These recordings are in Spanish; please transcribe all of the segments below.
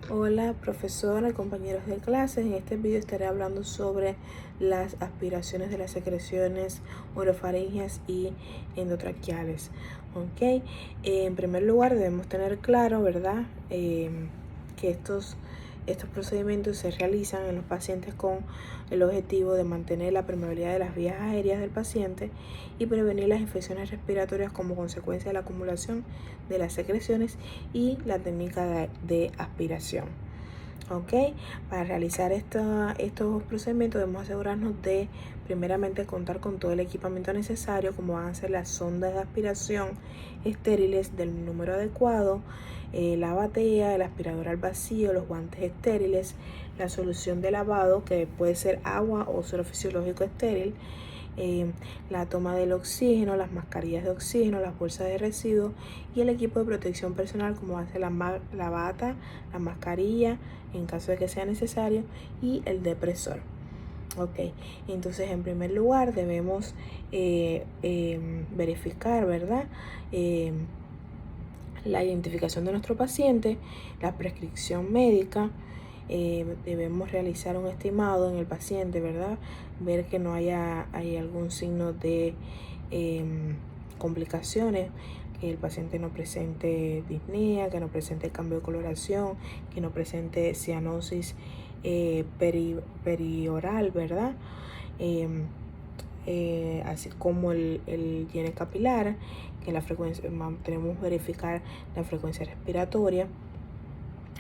Hola profesora y compañeros de clases, en este vídeo estaré hablando sobre las aspiraciones de las secreciones orofaringeas y endotraqueales. Ok, en primer lugar debemos tener claro, ¿verdad? Que estos procedimientos se realizan en los pacientes con el objetivo de mantener la permeabilidad de las vías aéreas del paciente y prevenir las infecciones respiratorias como consecuencia de la acumulación de las secreciones y la técnica de aspiración. Ok, para realizar estos procedimientos debemos asegurarnos de primeramente contar con todo el equipamiento necesario, como van a ser las sondas de aspiración estériles del número adecuado, la batea, el aspirador al vacío, los guantes estériles, la solución de lavado que puede ser agua o suero fisiológico estéril, la toma del oxígeno, las mascarillas de oxígeno, las bolsas de residuos y el equipo de protección personal como va a ser la bata, la mascarilla en caso de que sea necesario y el depresor. Ok, entonces en primer lugar debemos verificar, ¿verdad? La identificación de nuestro paciente, la prescripción médica. Debemos realizar un estimado en el paciente, ¿verdad? Ver que no haya algún signo de complicaciones, que el paciente no presente disnea, que no presente cambio de coloración, que no presente cianosis perioral, ¿verdad? Así como el hiene capilar, que la frecuencia, tenemos que verificar la frecuencia respiratoria.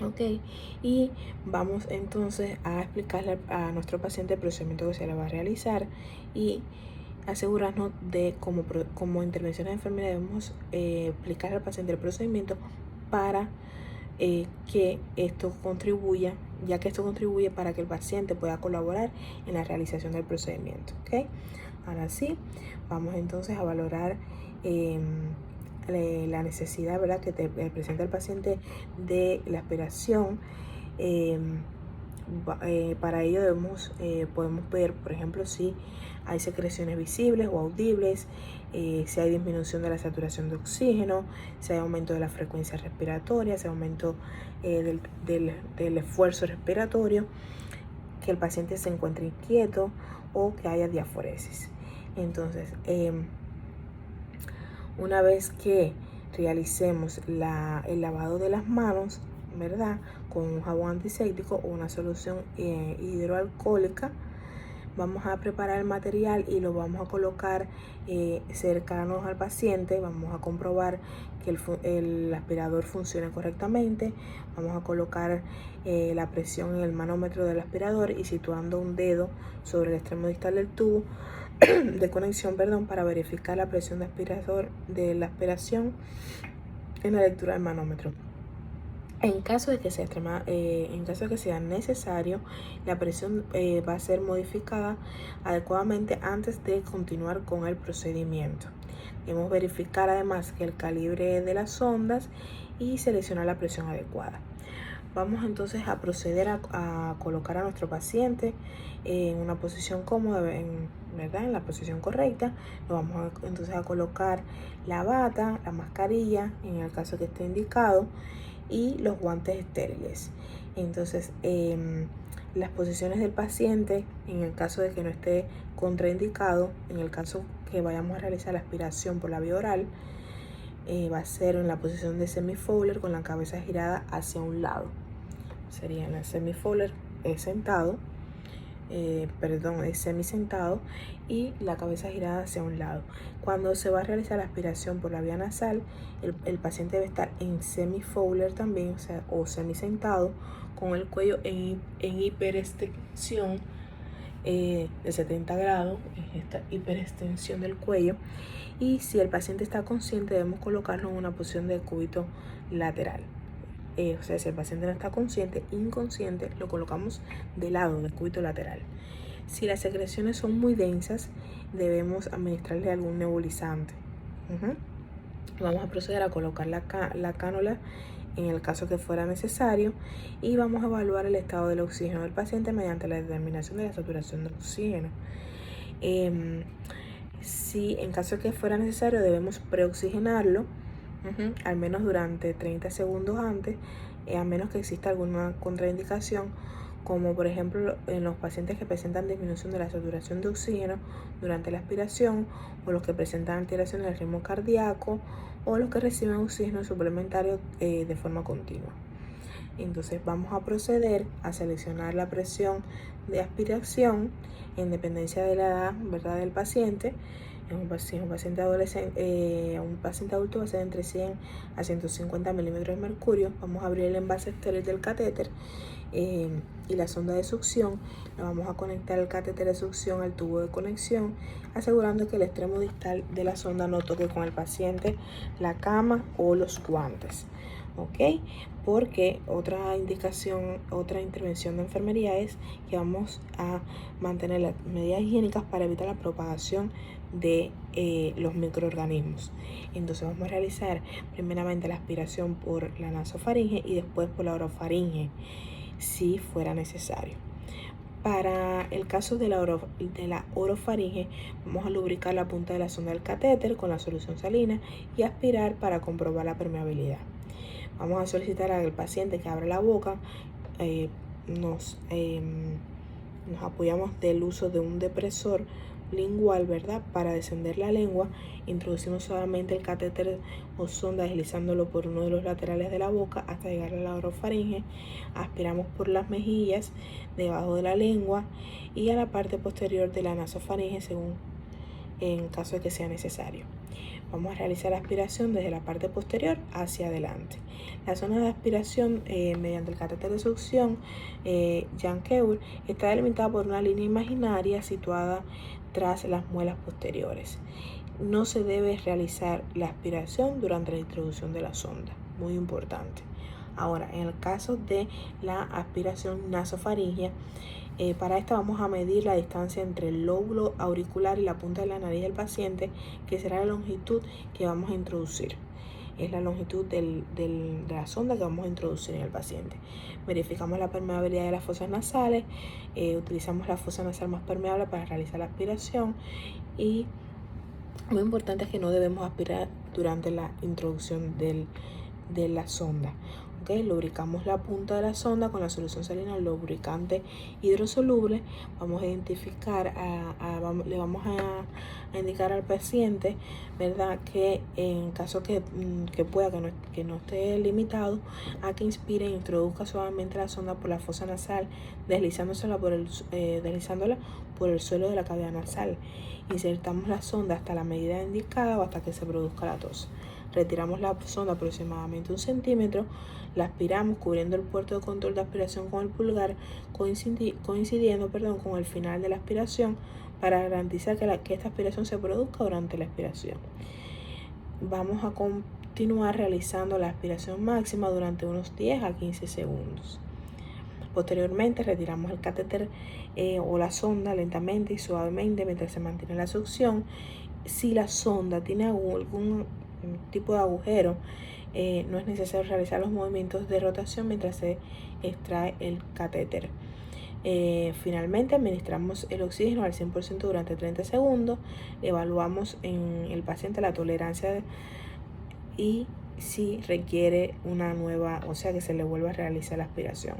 Ok, y vamos entonces a explicarle a nuestro paciente el procedimiento que se le va a realizar y asegurarnos de como intervención de enfermera debemos explicar al paciente el procedimiento para que esto contribuya, ya que esto contribuye para que el paciente pueda colaborar en la realización del procedimiento. ¿Ok? Ahora sí, vamos entonces a valorar la necesidad, ¿verdad?, que presenta el paciente de la aspiración. Para ello podemos ver, por ejemplo, si hay secreciones visibles o audibles, si hay disminución de la saturación de oxígeno, si hay aumento de la frecuencia respiratoria, si hay aumento del esfuerzo respiratorio, que el paciente se encuentre inquieto o que haya diaforesis. Entonces, una vez que realicemos el lavado de las manos, ¿verdad?, con un jabón antiséptico o una solución hidroalcohólica, vamos a preparar el material y lo vamos a colocar cercanos al paciente. Vamos a comprobar que el aspirador funcione correctamente. Vamos a colocar la presión en el manómetro del aspirador y situando un dedo sobre el extremo distal del tubo de conexión, para verificar la presión de la aspiración en la lectura del manómetro. En caso de que sea necesario, la presión va a ser modificada adecuadamente antes de continuar con el procedimiento. Debemos verificar además que el calibre de las ondas y seleccionar la presión adecuada. Vamos entonces a proceder a colocar a nuestro paciente en una posición cómoda, ¿verdad?, en la posición correcta. Lo vamos entonces a colocar la bata, la mascarilla, en el caso que esté indicado, y los guantes estériles. Entonces, las posiciones del paciente, en el caso de que no esté contraindicado, en el caso que vayamos a realizar la aspiración por la vía oral, va a ser en la posición de semi-Fowler con la cabeza girada hacia un lado. Sería en la semi-Fowler sentado, semi-sentado y la cabeza girada hacia un lado. Cuando se va a realizar la aspiración por la vía nasal, el paciente debe estar en semi-Fowler también, o semi-sentado, con el cuello en hiperextensión de 70 grados, esta hiperextensión del cuello. Y si el paciente está consciente, debemos colocarlo en una posición de cúbito lateral. O sea, si el paciente no está consciente, inconsciente, lo colocamos de lado, del cúbito lateral. Si las secreciones son muy densas, debemos administrarle algún nebulizante. Vamos a proceder a colocar la cánula en el caso que fuera necesario y vamos a evaluar el estado del oxígeno del paciente mediante la determinación de la saturación de oxígeno. Si en caso que fuera necesario, debemos preoxigenarlo, al menos durante 30 segundos antes, a menos que exista alguna contraindicación, como por ejemplo en los pacientes que presentan disminución de la saturación de oxígeno durante la aspiración, o los que presentan alteración del ritmo cardíaco, o los que reciben oxígeno suplementario de forma continua. Entonces vamos a proceder a seleccionar la presión de aspiración en dependencia de la edad, ¿verdad?, del paciente. En un paciente adolescente, un paciente adulto va a ser entre 100 a 150 milímetros de mercurio. Vamos a abrir el envase estéril del catéter y la sonda de succión. La vamos a conectar el catéter de succión al tubo de conexión, asegurando que el extremo distal de la sonda no toque con el paciente la cama o los guantes. ¿Ok? Porque otra indicación, otra intervención de enfermería es que vamos a mantener las medidas higiénicas para evitar la propagación de los microorganismos. Entonces vamos a realizar primeramente la aspiración por la nasofaringe y después por la orofaringe, si fuera necesario. Para el caso de la orofaringe, vamos a lubricar la punta de la sonda del catéter con la solución salina y aspirar para comprobar la permeabilidad. Vamos a solicitar al paciente que abra la boca. Nos apoyamos del uso de un depresor lingual, ¿verdad?, para descender la lengua. Introducimos suavemente el catéter o sonda deslizándolo por uno de los laterales de la boca hasta llegar a la orofaringe. Aspiramos por las mejillas, debajo de la lengua y a la parte posterior de la nasofaringe, según en caso de que sea necesario. Vamos a realizar la aspiración desde la parte posterior hacia adelante. La zona de aspiración mediante el catéter de succión Jankel está delimitada por una línea imaginaria situada tras las muelas posteriores. No se debe realizar la aspiración durante la introducción de la sonda, muy importante. Ahora, en el caso de la aspiración nasofaringea, para esta vamos a medir la distancia entre el lóbulo auricular y la punta de la nariz del paciente, que será la longitud que vamos a introducir. Es la longitud de la sonda que vamos a introducir en el paciente. Verificamos la permeabilidad de las fosas nasales, utilizamos la fosa nasal más permeable para realizar la aspiración, y muy importante es que no debemos aspirar durante la introducción de la sonda. Okay, lubricamos la punta de la sonda con la solución salina, el lubricante hidrosoluble. Vamos a identificar, le vamos a indicar al paciente, ¿verdad?, que en caso que pueda, que no esté limitado, a que inspire e introduzca suavemente la sonda por la fosa nasal, deslizándola por el suelo de la cavidad nasal. Insertamos la sonda hasta la medida indicada o hasta que se produzca la tos. Retiramos la sonda aproximadamente 1 centímetro, la aspiramos cubriendo el puerto de control de aspiración con el pulgar, coincidiendo con el final de la aspiración, para garantizar que esta aspiración se produzca durante la aspiración. Vamos a continuar realizando la aspiración máxima durante unos 10 a 15 segundos. Posteriormente retiramos el catéter o la sonda lentamente y suavemente mientras se mantiene la succión. Si la sonda tiene algún tipo de agujero, no es necesario realizar los movimientos de rotación mientras se extrae el catéter. Finalmente administramos el oxígeno al 100% durante 30 segundos. Evaluamos en el paciente la tolerancia y si requiere una nueva, o sea, que se le vuelva a realizar la aspiración.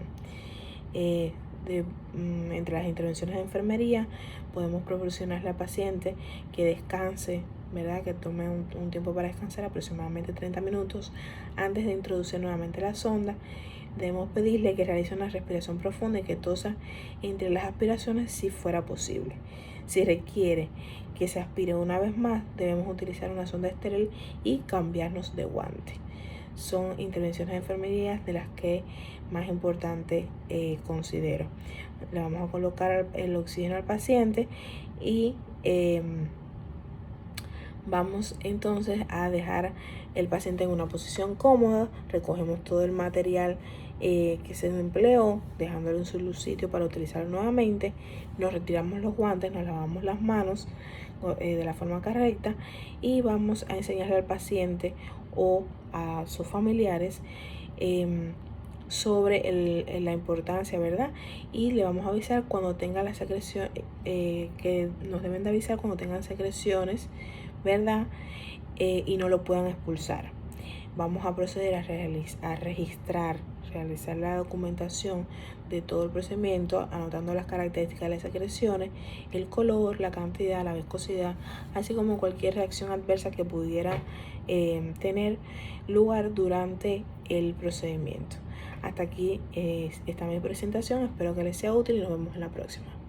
Entre las intervenciones de enfermería podemos proporcionarle al paciente que descanse, ¿verdad?, que tome un tiempo para descansar, aproximadamente 30 minutos antes de introducir nuevamente la sonda. Debemos pedirle que realice una respiración profunda y que tosa entre las aspiraciones si fuera posible. Si requiere que se aspire una vez más, debemos utilizar una sonda estéril y cambiarnos de guante. Son intervenciones de enfermería de las que más importante considero. Le vamos a colocar el oxígeno al paciente y vamos entonces a dejar el paciente en una posición cómoda. Recogemos todo el material que se empleó, dejándolo en su sitio para utilizarlo nuevamente. Nos retiramos los guantes, nos lavamos las manos de la forma correcta y vamos a enseñarle al paciente o a sus familiares sobre la importancia, ¿verdad? Y le vamos a avisar cuando tenga la secreción, que nos deben de avisar cuando tengan secreciones, ¿verdad? Y no lo puedan expulsar. Vamos a proceder a registrar realizar la documentación de todo el procedimiento, anotando las características de las secreciones, el color, la cantidad, la viscosidad, así como cualquier reacción adversa que pudiera tener lugar durante el procedimiento. Hasta aquí está mi presentación, espero que les sea útil y nos vemos en la próxima.